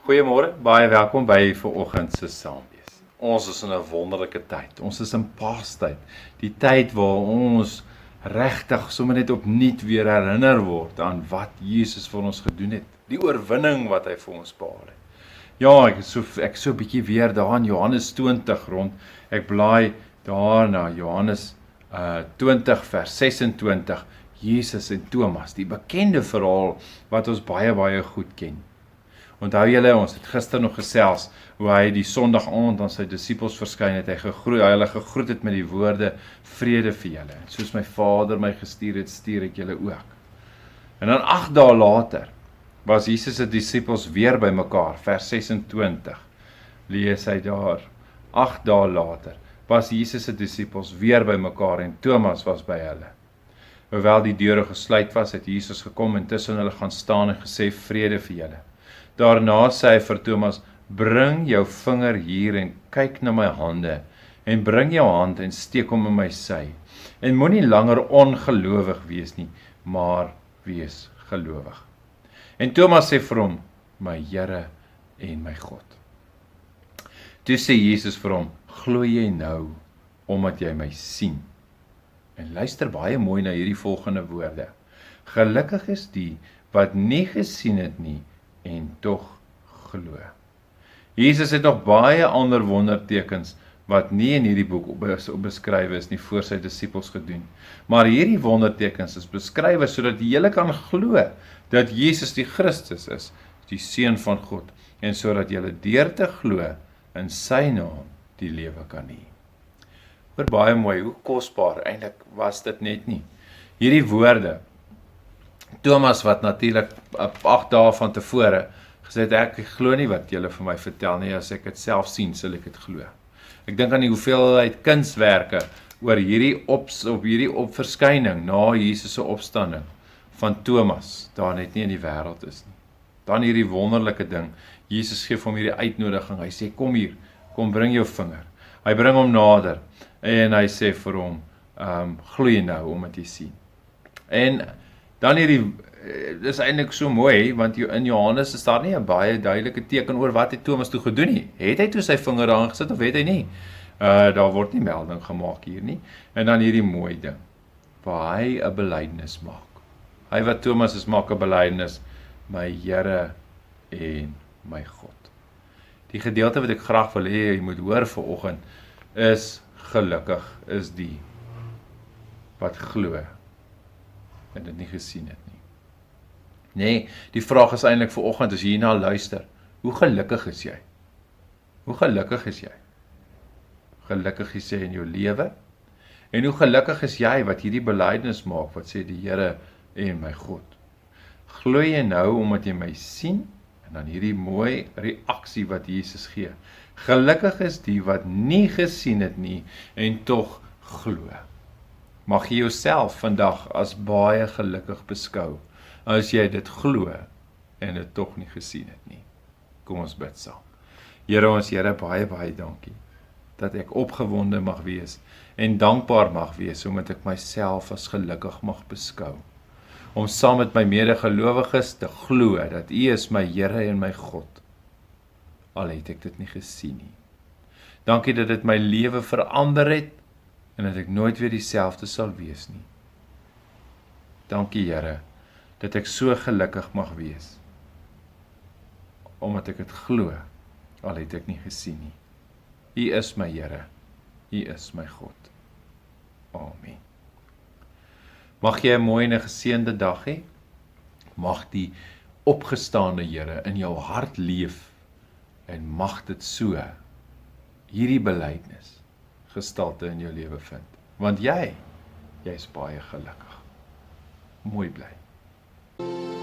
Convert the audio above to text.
Goeiemôre, baie welkom by vanoggend se saamwees. Ons is in 'n wonderlike tyd. Ons is in Paastyd, die tyd waar ons regtig sommer net opnuut weer herinner word aan wat Jesus vir ons gedoen het, die oorwinning wat hy vir ons behaal het. Ja, ek is so 'n bietjie weer daar in Johannes 20 rond. Ek blaai daar na Johannes 20 vers 26, Jesus en Thomas, die bekende verhaal wat ons baie goed ken. Onthou julle, ons het gister nog gesels hoe hy die Sondag aand aan sy disippels verskyn het, hulle gegroet het met die woorde, vrede vir julle. Soos my Vader my gestuur het, stuur ek julle ook. En dan 8 dae later was Jesus se disippels weer by mekaar, vers 26, lees hy daar. 8 dae later was Jesus se disippels weer by mekaar en Thomas was by hulle. Hoewel die deure gesluit was, het Jesus gekom en tussen hulle gaan staan en gesê, vrede vir julle. Daarna sê hy vir Thomas, bring jou vinger hier en kyk na my hande, en bring jou hand en steek hom in my sy, en moenie langer ongelowig wees nie, maar wees gelowig. En Thomas sê vir hom, my Here en my God. Toe sê Jesus vir hom, glo jy nou, omdat jy my sien? En luister baie mooi na hierdie volgende woorde. Gelukkig is die wat nie gesien het nie, en tog glo. Jesus het nog baie ander wondertekens wat nie in hierdie boek beskryf is nie voor sy disippels gedoen. Maar hierdie wondertekens is beskryf sodat julle kan glo dat Jesus die Christus is, die Seun van God, en sodat julle deur te glo in sy naam die lewe kan hê. Hoor baie mooi, hoe kosbaar eintlik was dit net nie. Hierdie woorde, Thomas wat natuurlik 8 dae van tevore gesê het, ek glo nie wat julle vir my vertel nie, as ek dit self sien, sal ek dit glo. Ek dink aan die hoeveelheid kunswerke oor hierdie verskyning na Jesus se opstanding van Thomas, daar net nie in die wêreld is nie. Dan hierdie wonderlike ding, Jesus gee hom hierdie uitnodiging, hy sê, kom hier, kom bring jou vinger. Hy bring hom nader, en hy sê vir hom, glo nou, omdat jy sien. En dan dis eintlik so mooi, want in Johannes is daar nie 'n baie duidelike teken oor wat het Thomas toe gedoen nie. Het hy toe sy vinger daar gesit of het hy nie? Daar word nie melding gemaak hier nie. En dan hierdie mooi ding, waar hy 'n belydenis maak. Hy wat Thomas is, maak 'n belydenis, my Here en my God. Die gedeelte wat ek graag wil hê jy moet hoor vanoggend is, gelukkig is die wat glo en dit nie gesien het nie. Nee, die vraag is eintlik vanoggend as jy hierna luister, hoe gelukkig is jy? Hoe gelukkig is jy? Gelukkig is jy in jou lewe? En hoe gelukkig is jy wat hierdie belydenis maak, wat sê die Here en my God? Glo jy nou omdat jy my sien? En dan hierdie mooi reaksie wat Jesus gee. Gelukkig is die wat nie gesien het nie en tog glo. Mag jy jouself vandag as baie gelukkig beskou, as jy dit glo en dit tog nie gesien het nie. Kom ons bid saam. Here ons Here, baie dankie, dat ek opgewonde mag wees en dankbaar mag wees, omdat ek myself as gelukkig mag beskou. Om saam met my medegelowiges te glo, dat U is my Here en my God, al het ek dit nie gesien nie. Dankie dat dit my lewe verander het, en dat ek nooit weer dieselfde sal wees nie. Dankie Here, dat ek so gelukkig mag wees, omdat ek dit glo, al het ek nie gesien nie. U is my Here, U is my God. Amen. Mag jy 'n mooi en 'n geseënde dag hê. Mag die opgestaande Here in jou hart leef, en mag dit so hierdie belydenis gestalte in jou lewe vind. Want jy's baie gelukkig. Mooi bly.